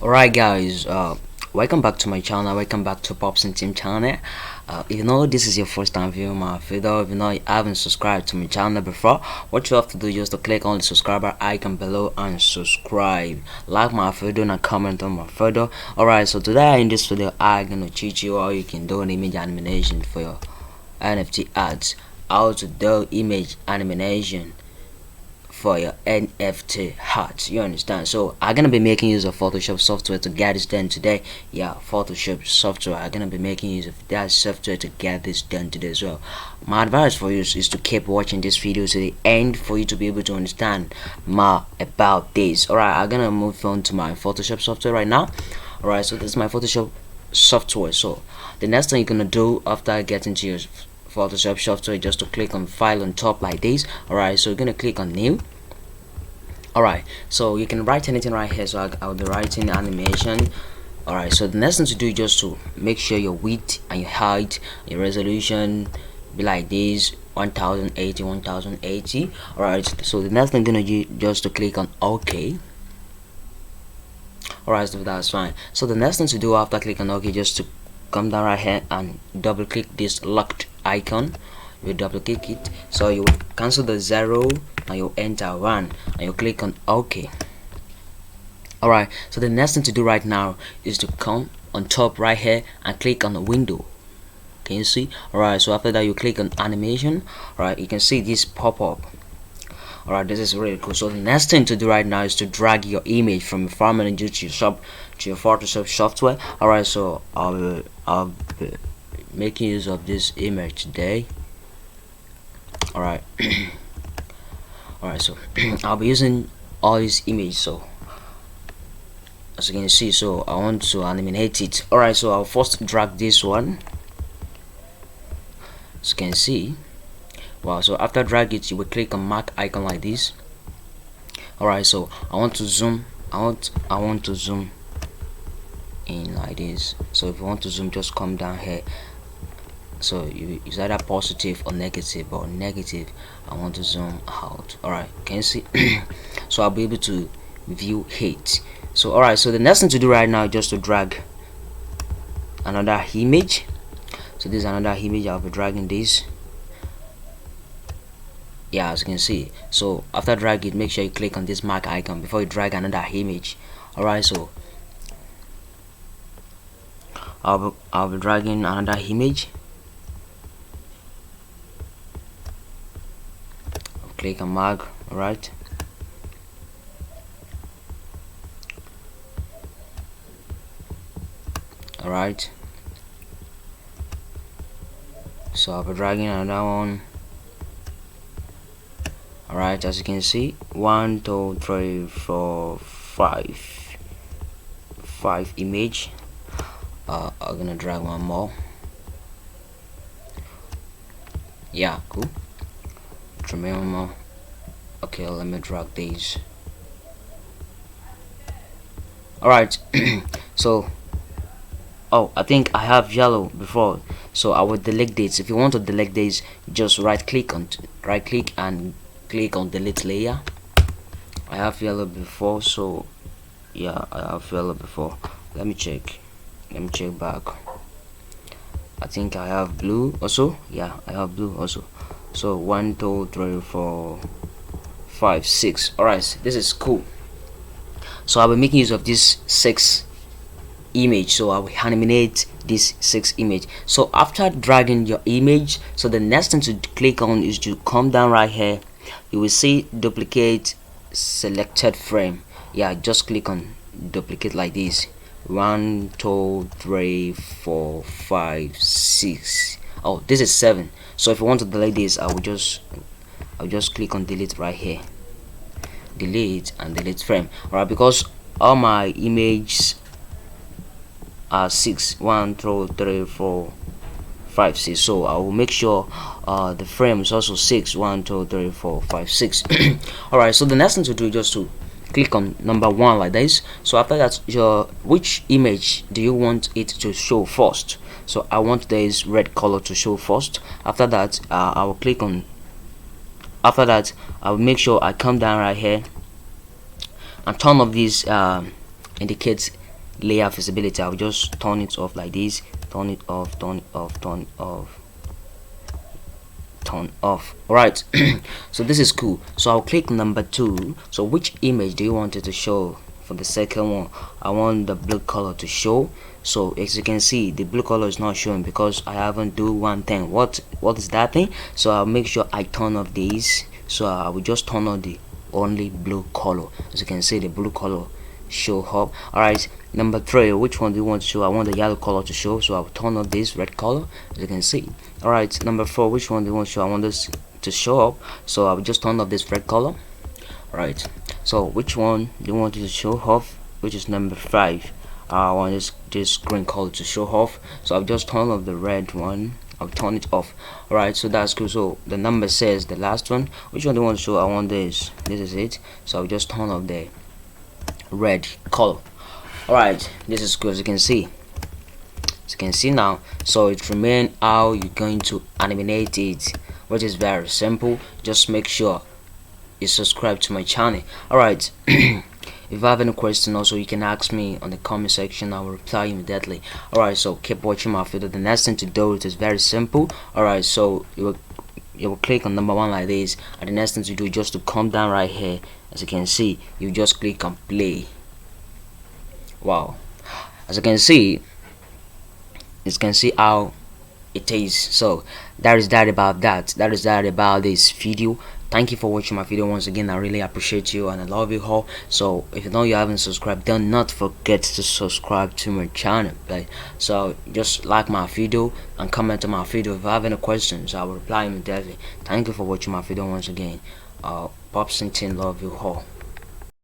Alright guys, welcome back to my channel, welcome back to Pops and Team channel. If you know this is your first time viewing my video, if you know you haven't subscribed to my channel before, what you have to do is just to click on the subscriber icon below and subscribe, like my video and comment on my video. Alright, so today in this video I'm gonna teach you how you can do an image animation for your NFT ads, how to do image animation for your NFT art. You understand? So I'm gonna be making use of Photoshop software to get this done today. Yeah, Photoshop software. I'm gonna be making use of that software to get this done today as well. My advice for you is to keep watching this video to the end for you to be able to understand more about this. Alright, I'm gonna move on to my Photoshop software right now. Alright, so this is my Photoshop software. So the next thing you're gonna do after getting to your Photoshop software just to click on file on top like this. Alright, so you're gonna click on new. Alright, so you can write anything right here. So I'll be writing animation. Alright, so the next thing to do is just to make sure your width and your height, your resolution be like this, 1080. Alright, so the next thing gonna do just to click on OK. Alright, so that's fine. So the next thing to do after clicking OK, just to come down right here and double click this locked icon. You double click it, so you will cancel the 0 and you enter 1 and you click on OK. Alright, so the next thing to do right now is to come on top right here and click on the window. Can you see? Alright, so after that you click on animation. Alright, you can see this pop up. Alright, this is really cool. So the next thing to do right now is to drag your image from your file manager to your Photoshop software. Alright, so I'll be making use of this image today. Alright. Alright, so I'll be using all these images. So as you can see, so I want to animate it. Alright, so I'll first drag this one, as you can see. Wow, so after drag it, you will click on mark icon like this. Alright, so I want to zoom. I want to zoom in like this. So if you want to zoom, just come down here. So it's either positive or negative, but negative I want to zoom out. Alright, can you see? So I'll be able to view it. So alright, so the next thing to do right now is just to drag another image. So this is another image. I'll be dragging this. Yeah, as you can see. So after drag it, make sure you click on this mark icon before you drag another image. Alright, so I'll be dragging another image. Click on mark. Alright, alright, so I'll be dragging another one. Alright, as you can see, 1 2 3 4 5 image. I'm gonna drag one more. Yeah, cool. More. Okay, let me drag these. Alright. So I think I have yellow before, so I will delete this. If you want to delete this, just right click and click on delete layer. I have yellow before, so yeah, I have yellow before. Let me check back. I think I have blue also. Yeah, I have blue also. So 1 2 3 4 5 6. Alright, this is cool. So I'll be making use of this 6 image. So I will animate this 6 image. So after dragging your image, so the next thing to click on is to come down right here. You will see duplicate selected frame. Yeah, just click on duplicate like this. 1 2 3 4 5 6. Oh, this is 7. So if you want to delete this, I'll just click on delete right here. Delete and delete frame. Alright, because all my images are 6. 1 2 3 4 5 6. So I will make sure the frame is also 6. 1 2 3 4 5 6. Alright, so the next thing to do is just to click on number 1 like this. So after that, which image do you want it to show first? So I want this red color to show first. After that, I will click on. After that, I will make sure I come down right here and turn off this indicates layer visibility, I'll just turn it off like this. Turn it off, turn it off, turn it off, turn off. Alright. So this is cool. So I'll click number 2. So which image do you want it to show? For the second one, I want the blue color to show. So as you can see, the blue color is not showing because I haven't do one thing. What is that thing? So I'll make sure I turn off these. So I will just turn on the only blue color. As you can see, the blue color show up. Alright, number 3, which one do you want to show? I want the yellow color to show, so I'll turn off this red color, as you can see. Alright, number 4, which one do you want to show? I want this to show up, so I'll just turn off this red color. Alright, so which one do you want it to show off? Which is number 5. I want this green color to show off, so I'll just turn off the red one. I'll turn it off. Alright, so that's cool. So the number says the last one. Which one do you want to show? I want this. This is it. So I'll just turn off the red color. Alright, this is good. As you can see, now, so it remains how you're going to animate it, which is very simple. Just make sure you subscribe to my channel. Alright. If you have any question, also you can ask me on the comment section. I will reply immediately. Alright, so keep watching my video. The next thing to do, it is very simple. Alright, so you will click on number 1 like this, and the next thing to do is just to come down right here. As you can see, you just click on play. Wow, as you can see how it is. So that is that about this video. Thank you for watching my video once again. I really appreciate you and I love you all. So if you know you haven't subscribed, do not forget to subscribe to my channel. Right? So just like my video and comment on my video. If you have any questions, I will reply immediately. Thank you for watching my video once again. Pops and Tin, love you all.